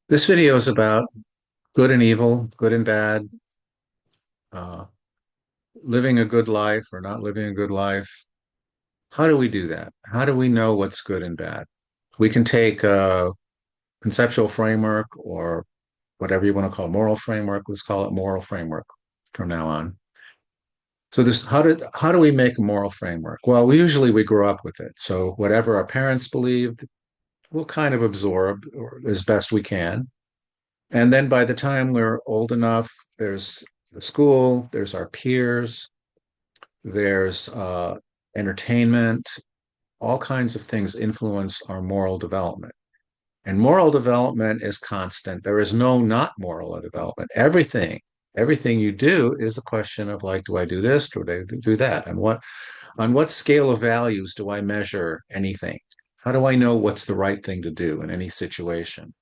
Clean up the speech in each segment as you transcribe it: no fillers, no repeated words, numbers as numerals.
This video is about good and evil, good and bad, uh, living a good life or not living a good life. How do we do that? How do we know what's good and bad? We can take a conceptual framework or whatever you want to call it, moral framework. Let's call it moral framework from now on. So this, how do we make a moral framework? Well, we grow up with it. So whatever our parents believed, we'll kind of absorb as best we can. And then by the time we're old enough, there's the school, there's our peers, there's entertainment, all kinds of things influence our moral development. And moral development is constant. There is no not moral development. Everything you do is a question of like, do I do this? Do I do that? And on what scale of values do I measure anything? How do I know what's the right thing to do in any situation?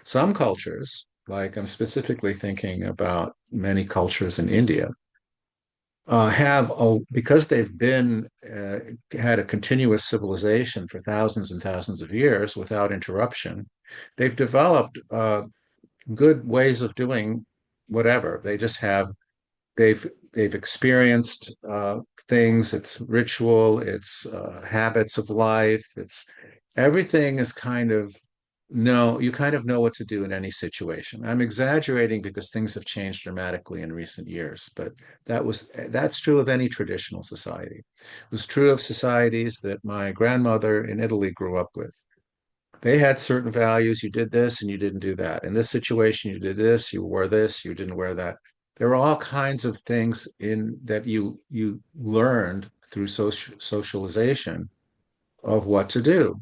Some cultures, like I'm specifically thinking about many cultures in India, because they've been had a continuous civilization for thousands and thousands of years without interruption. They've developed good ways of doing whatever. They've experienced things. It's ritual. It's habits of life. It's everything is kind of no, you kind of know what to do in any situation. I'm exaggerating because things have changed dramatically in recent years, but that's true of any traditional society. It was true of societies that my grandmother in Italy grew up with. They had certain values. You did this and you didn't do that. In this situation, you did this, you wore this, you didn't wear that. There are all kinds of things in that you learned through socialization of what to do.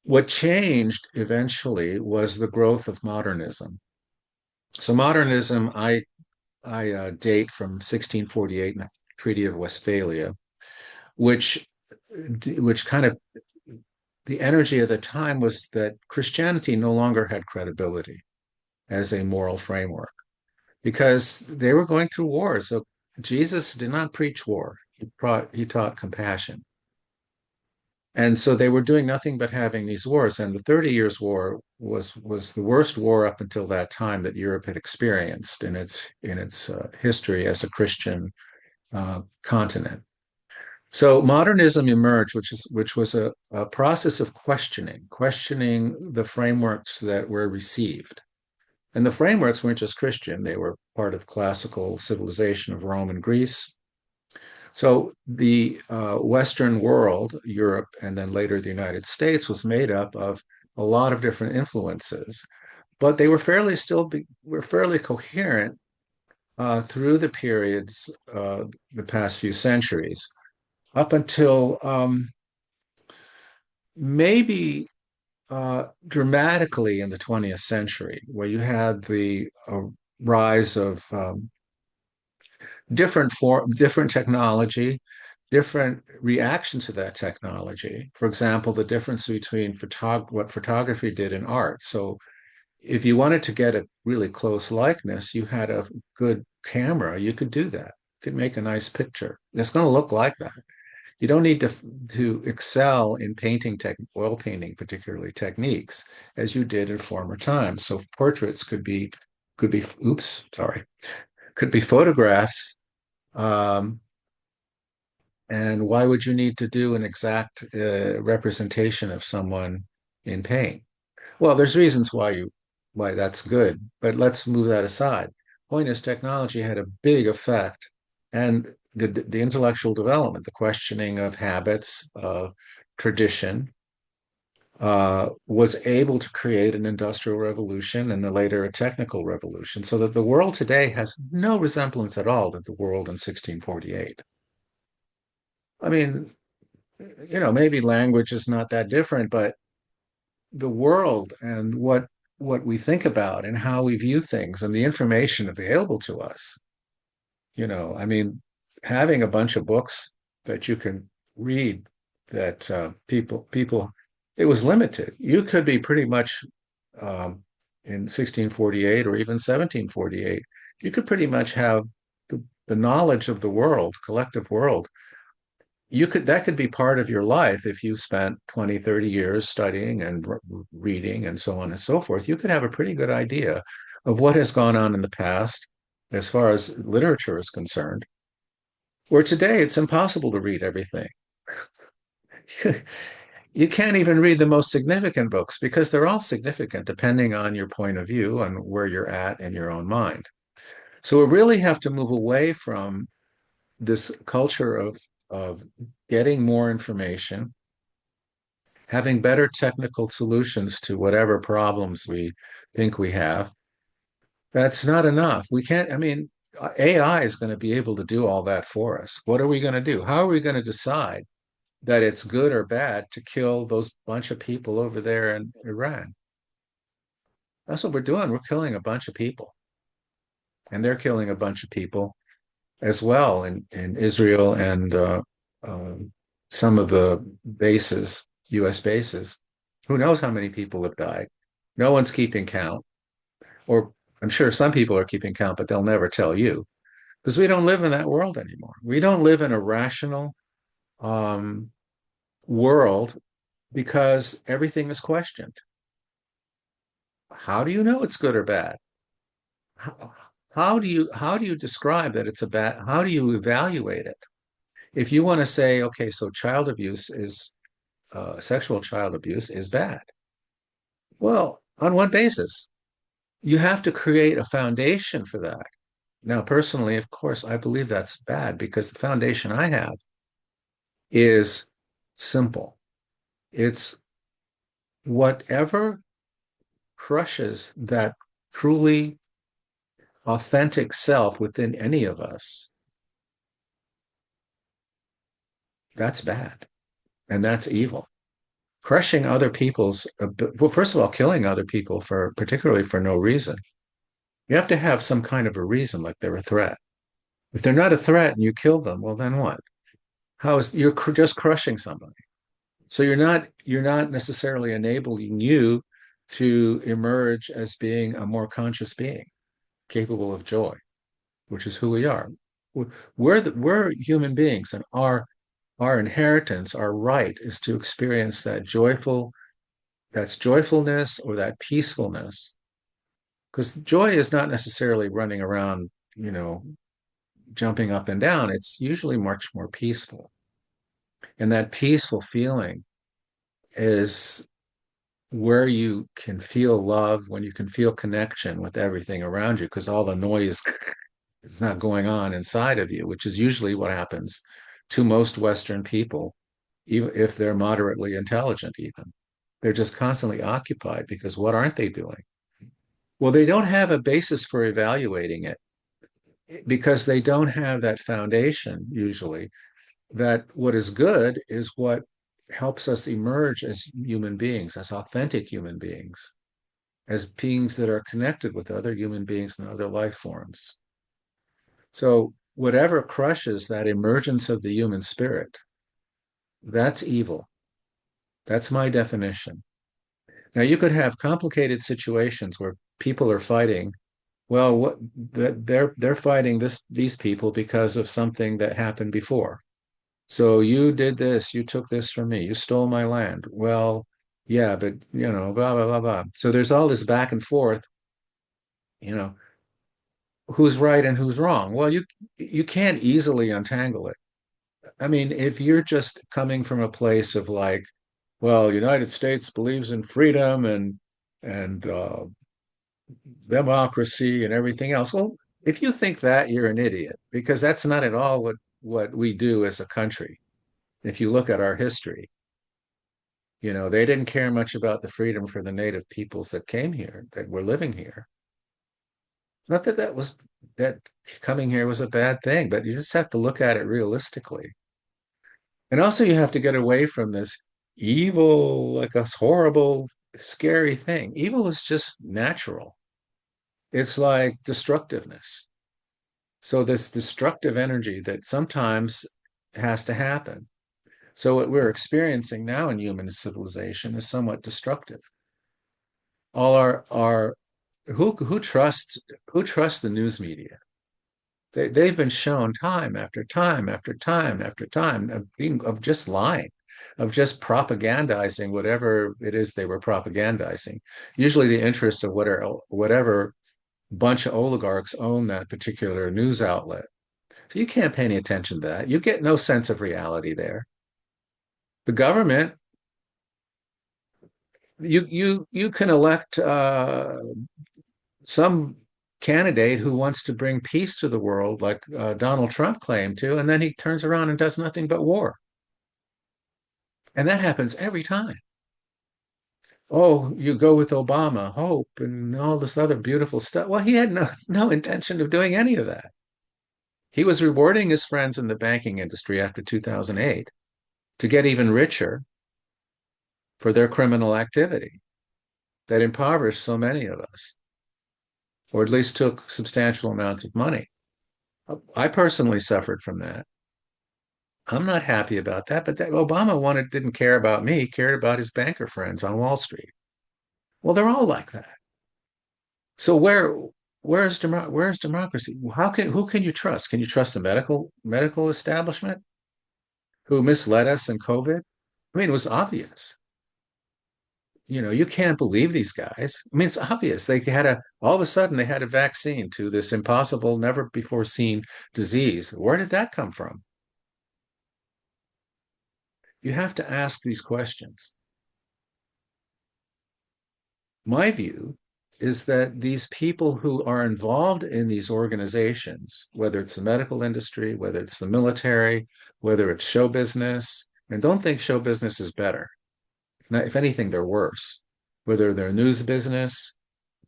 What changed eventually was the growth of modernism. So modernism, I date from 1648 and the Treaty of Westphalia, which which kind of the energy of the time was that Christianity no longer had credibility as a moral framework because they were going through wars. So Jesus did not preach war. He taught compassion. And so they were doing nothing but having these wars. And the 30 Years' War was the worst war up until that time that Europe had experienced in its history as a Christian continent. So modernism emerged, which was a process of questioning the frameworks that were received. And the frameworks weren't just Christian; they were part of classical civilization of Rome and Greece. So the Western world, Europe, and then later the United States, was made up of a lot of different influences, but they were fairly coherent through the periods, the past few centuries, up until maybe dramatically in the 20th century, where you had the rise of different technology, different reactions to that technology. For example, the difference between what photography did in art. So if you wanted to get a really close likeness, you had a good camera, you could do that. You could make a nice picture. It's going to look like that. You don't need to excel in oil painting, particularly techniques, as you did in former times. So portraits oops, sorry, could be photographs. Um, and why would you need to do an exact representation of someone in paint? Well, there's reasons why that's good, but let's move that aside. Point is, technology had a big effect, and the intellectual development, the questioning of habits, of tradition, was able to create an industrial revolution and then later a technical revolution, so that the world today has no resemblance at all to the world in 1648. I mean, maybe language is not that different, but the world and what we think about and how we view things and the information available to us. I mean, having a bunch of books that you can read that people it was limited. You could be pretty much in 1648 or even 1748. You could pretty much have the knowledge of the world, collective world, that could be part of your life if you spent 20, 30 years studying and reading and so on and so forth. You could have a pretty good idea of what has gone on in the past as far as literature is concerned. Where today it's impossible to read everything. You can't even read the most significant books because they're all significant depending on your point of view and where you're at in your own mind. So we really have to move away from this culture of getting more information, having better technical solutions to whatever problems we think we have. That's not enough. We can't, I mean, AI is going to be able to do all that for us. What are we going to do? How are we going to decide that it's good or bad to kill those bunch of people over there in Iran? That's what we're doing. We're killing a bunch of people, and they're killing a bunch of people as well in Israel and some of the bases, U.S. bases. Who knows how many people have died? No one's keeping count, or I'm sure some people are keeping count, but they'll never tell you because we don't live in that world anymore. We don't live in a rational um, world because everything is questioned. How do you know it's good or bad? How, how do you describe that it's a bad? How do you evaluate it? If you want to say, okay, so child abuse is sexual child abuse is bad. Well, on what basis? You have to create a foundation for that. Now, personally, of course, I believe that's bad because the foundation I have is simple. It's whatever crushes that truly authentic self within any of us, that's bad and that's evil. Crushing other people's, well, first of all, killing other people for particularly for no reason. You have to have some kind of a reason, like they're a threat. If they're not a threat and you kill them, well, then what? How is you're just crushing somebody? So you're not necessarily enabling you to emerge as being a more conscious being, capable of joy, which is who we are. We're human beings, and our inheritance, our right, is to experience that's joyfulness or that peacefulness. Because joy is not necessarily running around, you know, jumping up and down. It's usually much more peaceful. And that peaceful feeling is where you can feel love, when you can feel connection with everything around you, because all the noise is not going on inside of you, which is usually what happens to most Western people, even if they're moderately intelligent, even. They're just constantly occupied because what aren't they doing? Well, they don't have a basis for evaluating it because they don't have that foundation, usually, that what is good is what helps us emerge as human beings, as authentic human beings, as beings that are connected with other human beings and other life forms. So, whatever crushes that emergence of the human spirit, that's evil. That's my definition. Now, you could have complicated situations where people are fighting. Well, they're fighting these people because of something that happened before. So you did this, you took this from me, you stole my land. Well, yeah, but blah blah blah blah. So there's all this back and forth, you know, who's right and who's wrong. Well, you can't easily untangle it. I mean, if you're just coming from a place of like, well, United States believes in freedom and democracy and everything else. Well, if you think that, you're an idiot because that's not at all what we do as a country. If you look at our history, they didn't care much about the freedom for the native peoples that came here, that were living here. Not that that coming here was a bad thing, but you just have to look at it realistically. And also, you have to get away from this evil, like a horrible, scary thing. Evil is just natural. It's like destructiveness. So, this destructive energy that sometimes has to happen. So, what we're experiencing now in human civilization is somewhat destructive. All our who trusts the news media? They've been shown time after time after time after time of just lying, of just propagandizing whatever it is they were propagandizing. Usually the interest of whatever bunch of oligarchs own that particular news outlet. So you can't pay any attention to that. You get no sense of reality there. The government, you can elect some candidate who wants to bring peace to the world, like Donald Trump claimed to, and then he turns around and does nothing but war. And that happens every time. Oh, you go with Obama, hope, and all this other beautiful stuff. Well, he had no intention of doing any of that. He was rewarding his friends in the banking industry after 2008 to get even richer for their criminal activity that impoverished so many of us, or at least took substantial amounts of money. I personally suffered from that. I'm not happy about that, but that Obama wanted didn't care about me, cared about his banker friends on Wall Street. Well, they're all like that. So where's democracy? Who can you trust? Can you trust the medical establishment who misled us in COVID? I mean, it was obvious. You can't believe these guys. I mean, it's obvious. All of a sudden they had a vaccine to this impossible, never before seen disease. Where did that come from? You have to ask these questions. My view is that these people who are involved in these organizations, whether it's the medical industry, whether it's the military, whether it's show business, and don't think show business is better. If anything, they're worse. Whether they're news business,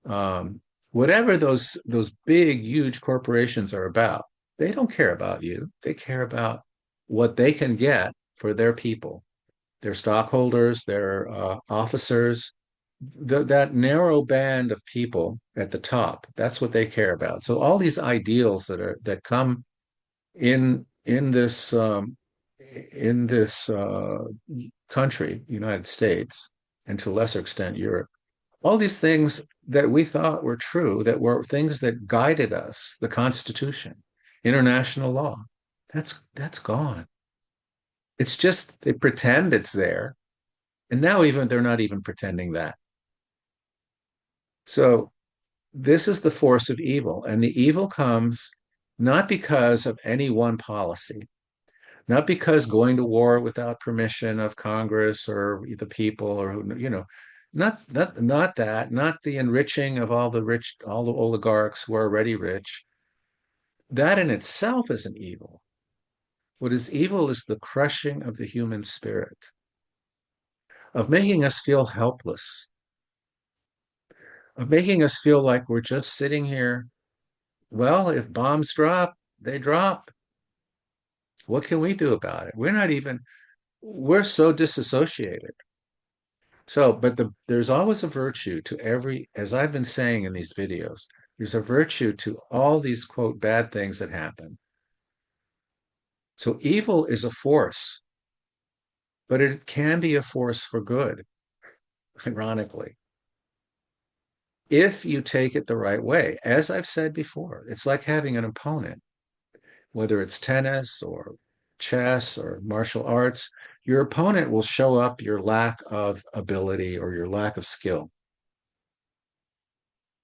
whatever those big, huge corporations are about, they don't care about you. They care about what they can get for their people, their stockholders, their officers, that narrow band of people at the top. That's what they care about. So all these ideals that come in this country, United States, and to a lesser extent Europe, all these things that we thought were true, that were things that guided us, the Constitution, international law, that's gone. It's just they pretend it's there, and now even they're not even pretending that. So this is the force of evil, and the evil comes not because of any one policy, not because going to war without permission of Congress or the people or not that, not the enriching of all the rich, all the oligarchs who are already rich. That in itself isn't evil. What is evil is the crushing of the human spirit, of making us feel helpless, of making us feel like we're just sitting here. Well, if bombs drop, they drop. What can we do about it? We're so disassociated. So, but there's always a virtue to every, as I've been saying in these videos, there's a virtue to all these quote bad things that happen. So evil is a force, but it can be a force for good, ironically, if you take it the right way. As I've said before, it's like having an opponent, whether it's tennis or chess or martial arts, your opponent will show up your lack of ability or your lack of skill.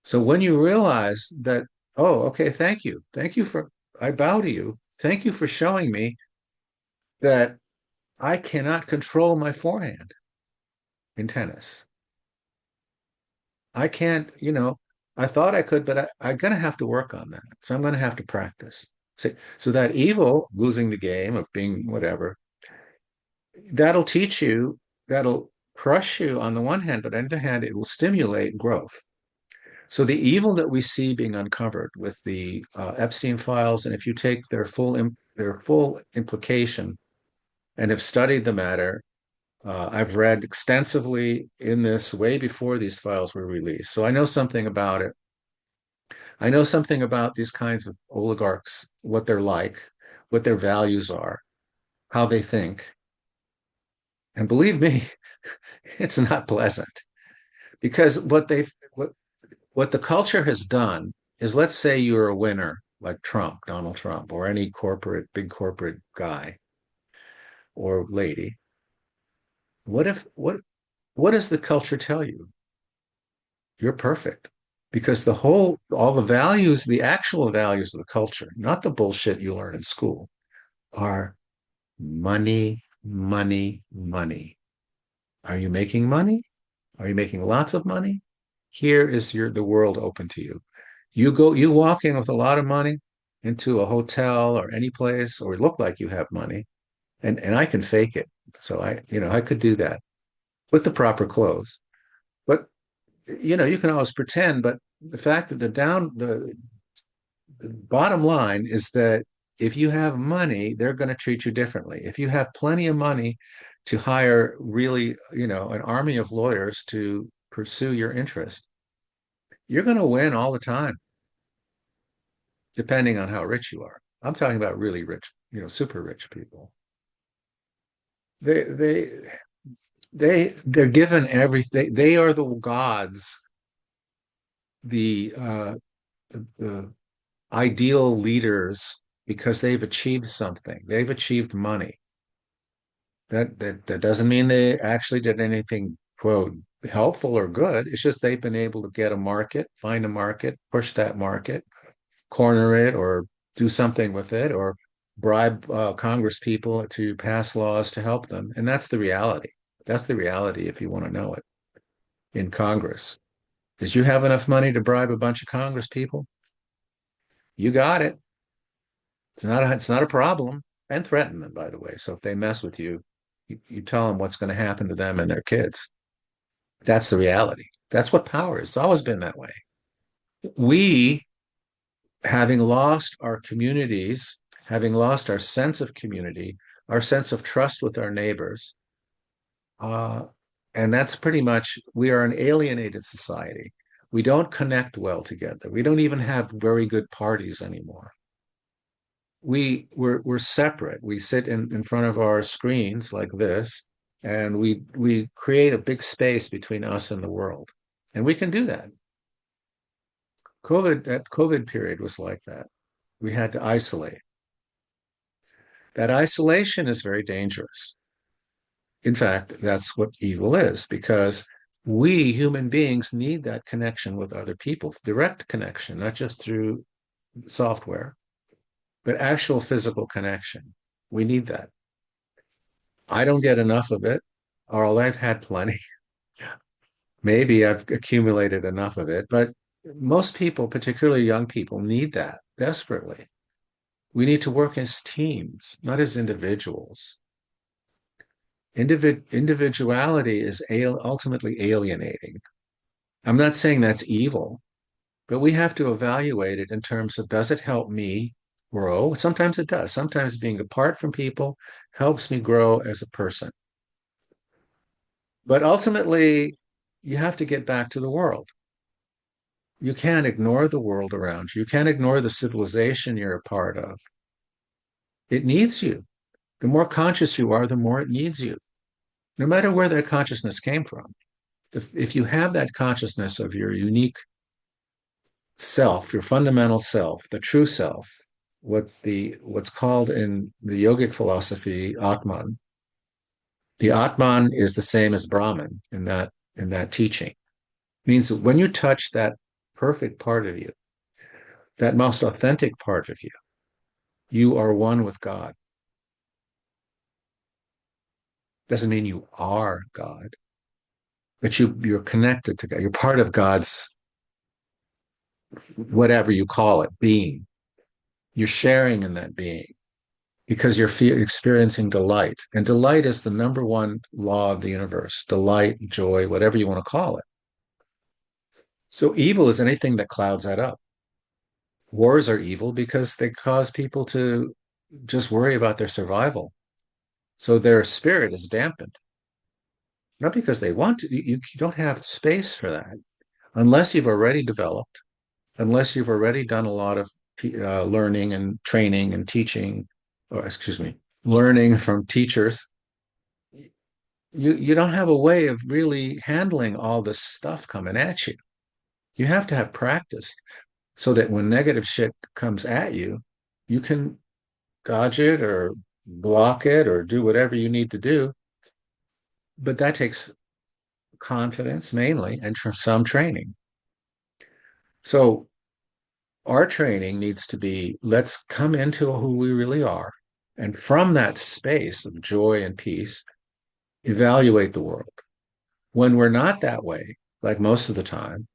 So when you realize that, oh, okay, thank you. I bow to you. Thank you for showing me that I cannot control my forehand in tennis. I can't, I thought I could, but I'm going to have to work on that. So I'm going to have to practice. So that evil, losing the game, of being whatever, that'll teach you, that'll crush you on the one hand, but on the other hand, it will stimulate growth. So the evil that we see being uncovered with the Epstein files, and if you take their full implication and have studied the matter, I've read extensively in this way before these files were released. So I know something about it. I know something about these kinds of oligarchs, what they're like, what their values are, how they think. And believe me, it's not pleasant because what the culture has done is, let's say you're a winner like Trump, Donald Trump, or any big corporate guy or lady, what if what does the culture tell you? You're perfect. Because all the values, the actual values of the culture, not the bullshit you learn in school, are money, money, money. Are you making money? Are you making lots of money? Here is the world open to you. You walk in with a lot of money into a hotel or any place, or look like you have money, and I can fake it. So I could do that with the proper clothes. But you can always pretend, but the fact that the bottom line is that if you have money, they're going to treat you differently. If you have plenty of money to hire really, an army of lawyers to pursue your interest, you're going to win all the time, depending on how rich you are. I'm talking about really rich, super rich people. They they they're given everything. They are the gods, the the ideal leaders because they've achieved something. They've achieved money. That doesn't mean they actually did anything, quote, helpful or good. It's just they've been able to get a market, find a market, push that market, corner it, or do something with it, or bribe Congress people to pass laws to help them. And that's the reality. That's the reality if you want to know it in Congress. Did you have enough money to bribe a bunch of Congress people? You got it. It's not a problem. And threaten them, by the way. So if they mess with you, you tell them what's going to happen to them and their kids. That's the reality. That's what power is. It's always been that way. We, having lost our communities, having lost our sense of community, our sense of trust with our neighbors, uh, and that's pretty much, we are an alienated society. We don't connect well together. We don't even have very good parties anymore. We're separate. We sit in front of our screens like this, and we create a big space between us and the world. And we can do that. That COVID period was like that. We had to isolate. That isolation is very dangerous. In fact, that's what evil is, because we human beings need that connection with other people, direct connection, not just through software, but actual physical connection. We need that. I don't get enough of it, or I've had plenty. Maybe I've accumulated enough of it, but most people, particularly young people, need that desperately. We need to work as teams, not as individuals. Individuality is ultimately alienating. I'm not saying that's evil, but we have to evaluate it in terms of, does it help me grow? Sometimes it does. Sometimes being apart from people helps me grow as a person. But ultimately, you have to get back to the world. You can't ignore the world around you. You can't ignore the civilization you're a part of. It needs you. The more conscious you are, the more it needs you, no matter where that consciousness came from. If you have that consciousness of your unique self, your fundamental self, the true self, what's called in the yogic philosophy Atman. The Atman is the same as Brahman in that teaching. It means that when you touch that perfect part of you, that most authentic part of you, you are one with God. Doesn't mean you are God, but you're connected to God. You're part of God's, whatever you call it, being. You're sharing in that being because you're experiencing delight. And delight is the number one law of the universe. Delight, joy, whatever you want to call it. So evil is anything that clouds that up. Wars are evil because they cause people to just worry about their survival. So their spirit is dampened. Not because they want to, you don't have space for that unless you've already developed, unless you've already done a lot of learning and training and teaching, or excuse me, learning from teachers. You don't have a way of really handling all this stuff coming at you. You have to have practice. so that when negative shit comes at you, you can dodge it or block it or do whatever you need to do. But that takes confidence mainly and some training. So our training needs to be, let's come into who we really are. And from that space of joy and peace, evaluate the world. When we're not that way, like most of the time,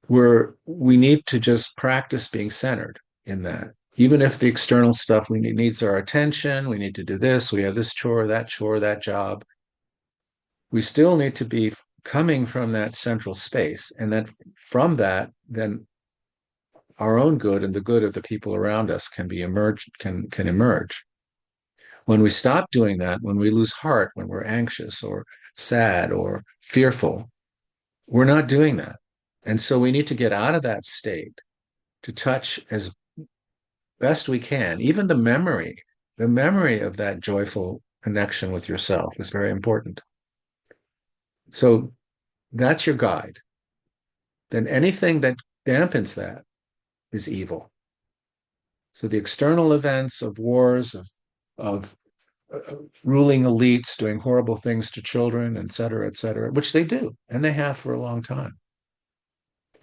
we need to just practice being centered in that. Even if the external stuff needs our attention, we need to do this, we have this chore, that job. We still need to be coming from that central space. And then from that, then our own good and the good of the people around us can emerge. When we stop doing that, when we lose heart, when we're anxious or sad or fearful, we're not doing that. And so we need to get out of that state to touch as best we can. Even the memory of that joyful connection with yourself is very important. So that's your guide. Then anything that dampens that is evil. So the external events of wars, of ruling elites doing horrible things to children, et cetera, which they do, and they have for a long time,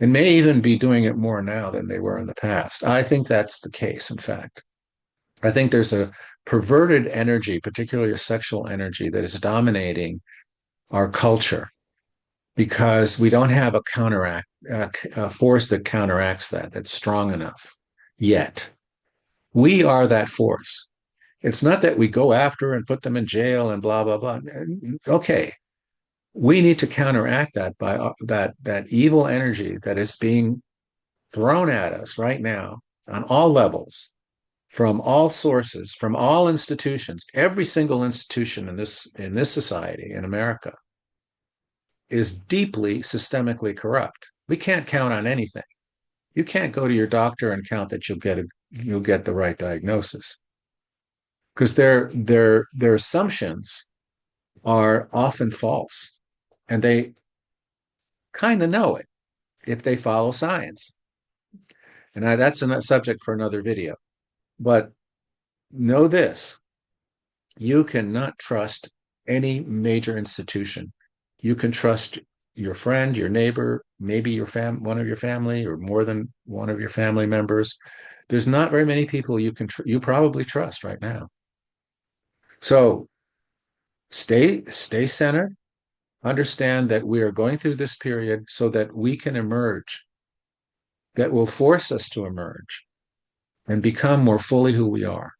and may even be doing it more now than they were in the past. I think that's the case, in fact. I think there's a perverted energy, particularly a sexual energy, that is dominating our culture because we don't have a force that counteracts that, that's strong enough yet. We are that force. It's not that we go after and put them in jail and blah, blah, blah. Okay. We need to counteract that by that evil energy that is being thrown at us right now on all levels, from all sources, from all institutions. Every single institution in this society in America is deeply systemically corrupt. We can't count on anything. You can't go to your doctor and count that you'll get the right diagnosis because their assumptions are often false, and they kind of know it if they follow science. And that's a subject for another video. But know this: you cannot trust any major institution. You can trust your friend, your neighbor, maybe one of your family, or more than one of your family members. There's not very many people you probably trust right now. So stay centered. Understand that we are going through this period so that we can emerge, that will force us to emerge and become more fully who we are.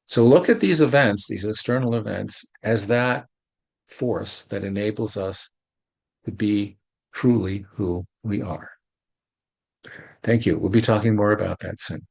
So look at these events, these external events, as that force that enables us to be truly who we are. Thank you. We'll be talking more about that soon.